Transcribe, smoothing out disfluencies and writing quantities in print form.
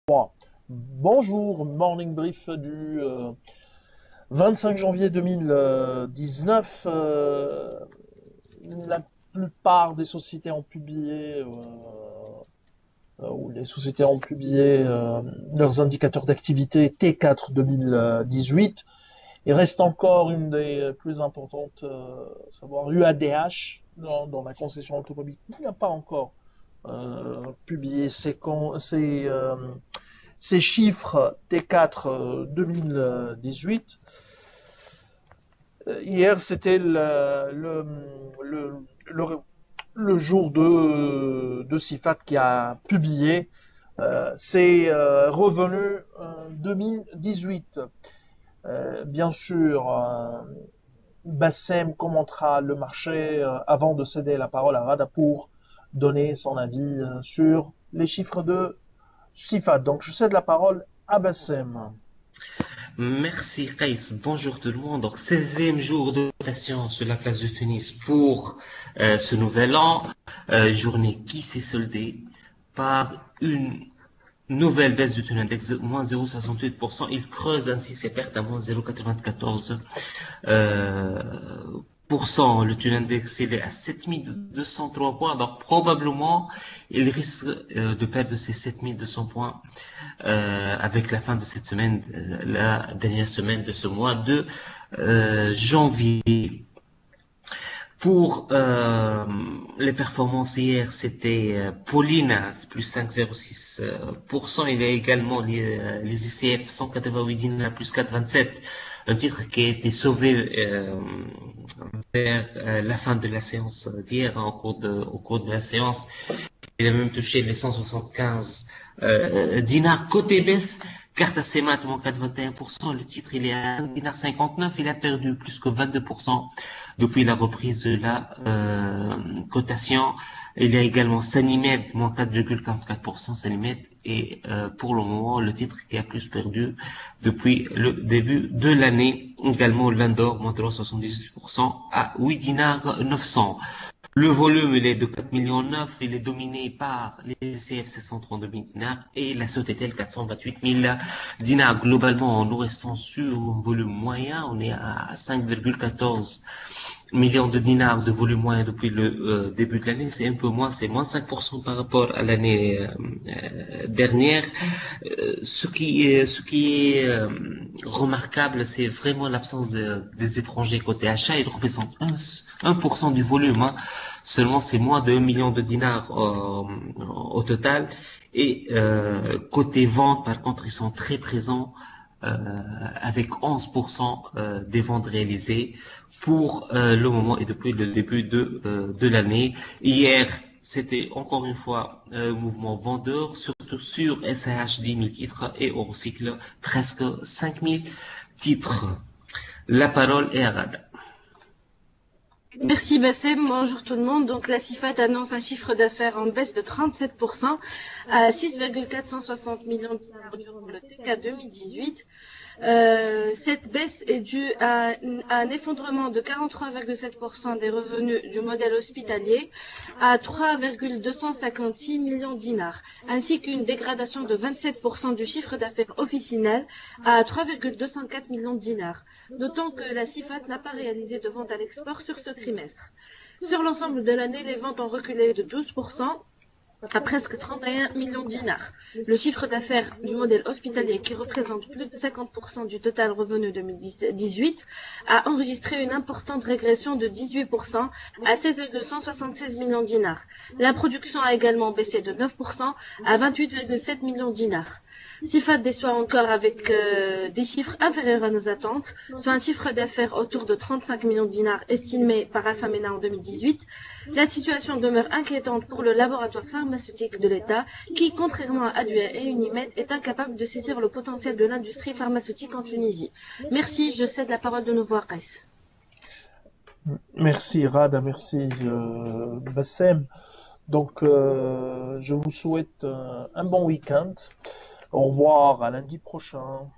Bon. Bonjour, morning brief du 25 janvier 2019. La plupart des sociétés ont publié, ou les sociétés ont publié leurs indicateurs d'activité T4 2018. Il reste encore une des plus importantes, savoir UADH, dans la concession automobile, qui n'a pas encore publié ces chiffres T4 2018. Hier, c'était le, le jour de Sifat qui a publié ses revenus 2018. Bien sûr, Bassem commentera le marché avant de céder la parole à Rada pour donner son avis sur les chiffres de Sifat. Donc, je cède la parole à Bassem. Merci Kaïs, bonjour tout le monde. Donc 16e jour de pression sur la place de Tunis pour ce nouvel an, journée qui s'est soldée par une nouvelle baisse du taux d'index de moins 0,68%. Il creuse ainsi ses pertes à moins 0,94%. Le taux d'index il est à 7203 points, donc probablement il risque de perdre ces 7200 points avec la fin de cette semaine, la dernière semaine de ce mois de janvier. Pour les performances hier, c'était Paulina, plus 5,06%. Il y a également les ICF 188 dinars, plus 4,27. Un titre qui a été sauvé vers la fin de la séance d'hier, hein, au cours de la séance. Il a même touché les 175 dinars. Côté baisse, carte à ses maths, moins 4,21%. Le titre, il est à 1 dinar 59. Il a perdu plus que 22% depuis la reprise de la cotation. Il y a également Sanimed, moins 4,44%. Sanimed est pour le moment le titre qui a plus perdu depuis le début de l'année. Également l'Indor, moins 3,78% à 8 dinars 900. Le volume, il est de 4 millions 9, il est dominé par les CF 732 000 dinars et la Sotetel 428 000 dinars. Globalement, nous restons sur un volume moyen, on est à 5,14 millions de dinars de volume moyen depuis le début de l'année. C'est un peu moins, c'est moins 5% par rapport à l'année dernière. Ce qui est remarquable, c'est vraiment l'absence des étrangers côté achat. Ils représentent 1% du volume. Hein. Seulement, c'est moins de 1 million de dinars au total. Et côté vente, par contre, ils sont très présents avec 11% des ventes réalisées pour le moment et depuis le début de l'année. Hier, c'était encore une fois un mouvement vendeur, surtout sur SAH 10 000 titres et Eurocycle presque 5 000 titres. La parole est à Rada. Merci Bassem, bonjour tout le monde. Donc la CIFAT annonce un chiffre d'affaires en baisse de 37% à 6,460 millions de dinars durant le TK 2018. Cette baisse est due à un effondrement de 43,7% des revenus du modèle hospitalier à 3,256 millions de dinars, ainsi qu'une dégradation de 27% du chiffre d'affaires officinal à 3,204 millions de dinars. D'autant que la CIFAT n'a pas réalisé de ventes à l'export sur ce trimestre. Sur l'ensemble de l'année, les ventes ont reculé de 12% à presque 31 millions de dinars. Le chiffre d'affaires du modèle hospitalier, qui représente plus de 50% du total revenu 2018, a enregistré une importante régression de 18% à 16,176 millions de dinars. La production a également baissé de 9% à 28,7 millions de dinars. Sifat déçoit encore avec des chiffres inférieurs à nos attentes, soit un chiffre d'affaires autour de 35 millions de dinars estimé par Alphamena en 2018. La situation demeure inquiétante pour le laboratoire pharmaceutique de l'État qui, contrairement à Adua et Unimed, est incapable de saisir le potentiel de l'industrie pharmaceutique en Tunisie. Merci, je cède la parole de nouveau à Qais. Merci Rada, merci Bassem. Donc, je vous souhaite un bon week-end. Au revoir, à lundi prochain.